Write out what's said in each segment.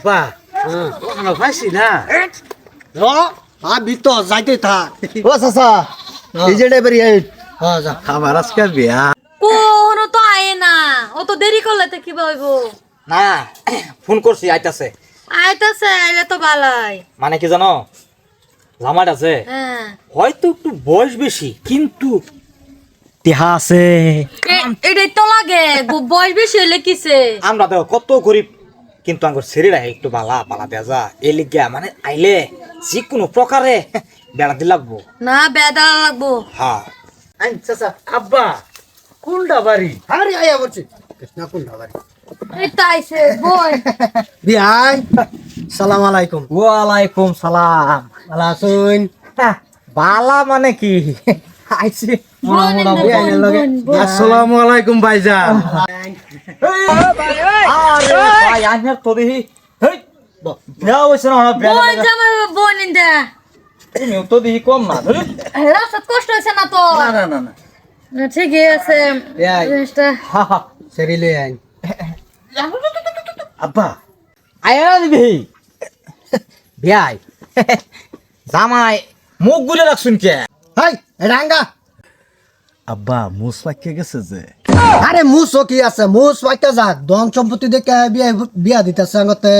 আব্বা ওখানে পাইছি না আমি তো যাইতে থাক ও চাচা এই যে ড্রাইভারি যা আমার আজকে বিয়া কোনো তো আয়ে না ও তো দেরি করলে তো কি বলবো না ফোন করছি আইতাছে আইতাছে আইলে তো ভালাই মানে কি জানো জামাইট আছে হ্যাঁ হয়তো একটু বয়স বেশি কিন্তু দেহা আছে এটাই তো লাগে বয়স বেশি হলে কিসে আমরা দেখো কত গরিব কিন্তু আমার শরীর একটু বালা বালা দেয়া যা এই লিগা মানে আইলে যে কোনো প্রকারে বেড়া দি লাগবো না বেদা লাগবো হ্যাঁ চাচা আব্বা কোনটা বাড়ি আরে আয়া বলছি কৃষ্ণ কোন বাড়ি এই তো আইছে বই বিয়াই সালাম আলাইকুম ওয়ালাইকুম সালাম ভালো আছেন বালা মানে কি আইছি আসসালামু আলাইকুম ভাইজান আরে ভাই আইনার তো দেখি হেই বিয়া হইছে না বই জামাই বই নিন্দা তুমি তো দেখি কম না রাস্তা কষ্ট হইছে না তো না না না না ঠিকই আছে এই। জিনিসটা সেরি লই আইন আব্বা আয়া দিবি বিয়াই জামাই মুখ গুলে রাখছুন কে হাই রাঙ্গা আব্বা মুস পাইকে গেছে যে আরে মুস কি আছে মুস পাইতে যাক দন সম্পত্তি দেখে বিয়া বিয়া দিতেছে আঙতে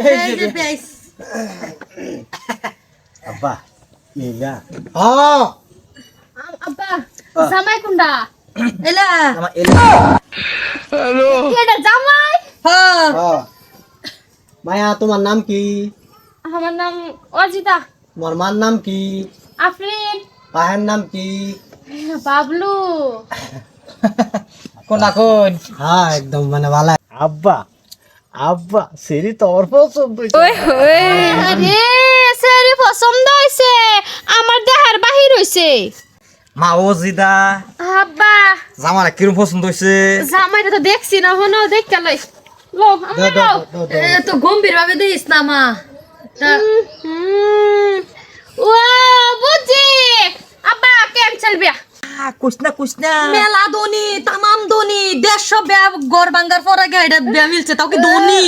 এই যে বেশ আব্বা ইয়া আব্বা জামাই কোনটা এলা আমার এলা এটা জামাই হ্যাঁ মায়া তোমার নাম কি আমার নাম অজিতা তোমার মার নাম কি আফরিন পাহের নাম কি বাবলু কোন কোন হ্যাঁ একদম মানে ভালো আব্বা আব্বা সেরি তোর পছন্দ আরে সেরি পছন্দ হইছে আমার দেহার বাহির হইছে মা ও জিদা আব্বা জামার কিরম পছন্দ হইছে জামাইটা তো দেখছি না হনো দেখতে লই লো আমার লো তো গম্ভীর ভাবে দিস না মা ও বুঝি আব্বা ক্যান্সেল বিয়া কুছনা মেলা ধনী তামাম ধনী 150 গড় বাঙ্গার পরে গাইডা বিয়া মিলছে তাও কি ধনী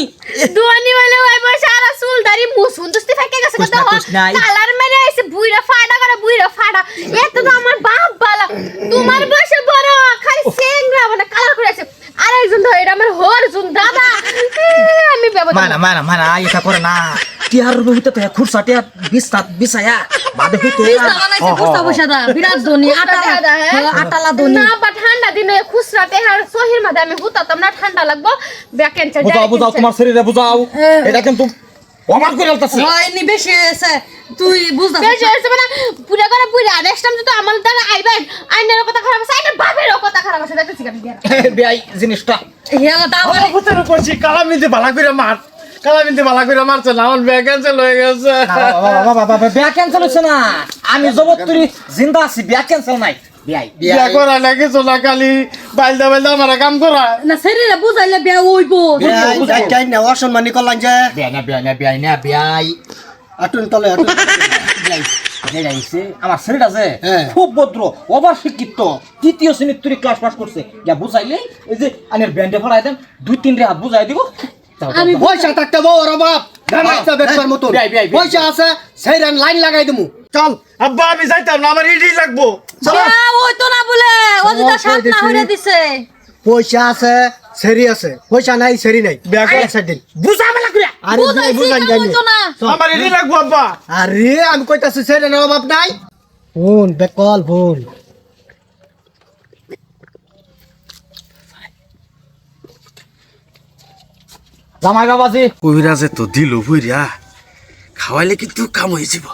দুয়ানি বলে ওই বসে আর চুল দাড়ি মুসুন দুস্তি ফাকে গেছে কুছ না, কথা কুছ নাই। কালার মেরে আইছে বুইরা ফাড়া করে বুইরা ফাড়া এত তো আমার বাপ বালা তোমার বয়সে বড় খালি সেংরা মানে কালার করে আছে আর একজন তো এটা আমার হর জুন দাদা আমি ব্যবহার মানা এটা করে না টিয়ার রুবিতে তো খুরসা টিয়ার বিছায়া বাদে হইতে বিছনা বানাইছে কুস্তা পয়সা দা বিরাট ধনী আটালা ধনী না বা ঠান্ডা দিনে খুচরাতে আর সহির মধ্যে আমি হুতাতাম না ঠান্ডা লাগবো ব্যাকেন্সি বুঝাও তোমার শরীরে বুঝাও এটা কিন্তু অমার করে আলতাছে হয়নি বেশি হয়েছে তুই বুঝতে বেশ হয়েছে মানে পুরা করে পুরা নেক্সট টাইম তো আমার দ্বারা আইবেন আইনের কথা খারাপ আছে আইনের বাপের কথা খারাপ আছে দেখতেছি আমি বেয়াই জিনিসটা হেলা দাও ভূতের করছি কালামিতে ভালো করে মার কালামিতে ভালো করে মারছে না আমার ব্যাগ ক্যান্সেল হয়ে গেছে বাবা বিয়া ক্যান্সেল হচ্ছে না আমি জগৎতরি জিন্দা আছি বিয়া ক্যান্সেল নাই বিয়াই বিয়া করা লাগে চলা কালি বাইলদা বাইলদা আমার কাম করা না শরীরে বুঝাইলে বিয়া হইবো বিয়াই না অসম্মানী করলাম যে বিয়াই আটুন তলে আটুন আমার শরীর আছে হ্যাঁ। খুব ভদ্র ওভার শিক্ষিত তৃতীয় শ্রেণীর তুই ক্লাস পাস করছে যা বুঝাইলে এই যে আনের ব্যান্ডে ফলাই দেন 2-3 রে হাত বুঝাই দিব আমি পয়সা থাকতে বড় বাপ বাচ্চা দেখবার মতো বিয়াই। পয়সা আছে সেই লাইন লাগাই দিমু চল আব্বা আমি যাইতাম না আমার ইডি লাগবো বিয়া হইতো না বলে ও যেটা সাত না হইরা দিছে পয়সা আছে সেরি আছে পয়সা নাই সেরি নাই ব্যাগ সাইড দিন বুঝাবেলা কইয়া আরে বুঝাইছি বুঝান কেন জানি হইতো না আমার ইডি লাগবো আব্বা আরে আমি কইতাছি সেরি না অভাব নাই ফোন বেকল ফোন জামাই বাবাজি কবিরাজে তো দিল বুইরা খাওয়াইলে কিন্তু কাম হয়ে যাব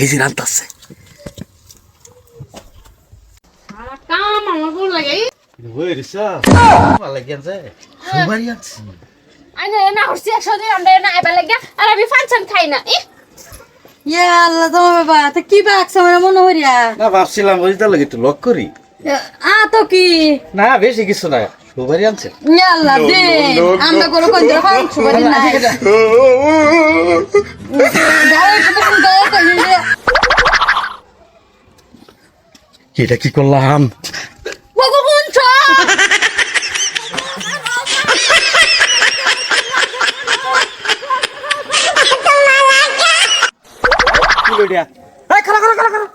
এই যে রান্তাছে আমার কাম আমার কোন লাগে বুইরিসা ভালো গেছে সুবারি আছে আইনে না হরছি 100 দিন আমরা না আইবা লাগা আর আমি ফাংশন খাই না ইয়া আল্লাহ তো বাবা তো কি বাক্স আমার মনে হইরা না ভাবছিলাম ওইটা লাগে একটু লক করি তো কি না বেশি কিছু না সুবারি আনছে ইয়া আল্লাহ দে আমরা কোনো কোন ধরে খাওয়া ছুবারি নাই দাও তুমি দাও কইলে এটা কি করলাম ওগো কোন ছ কি লইয়া এই খালা খালা খালা খালা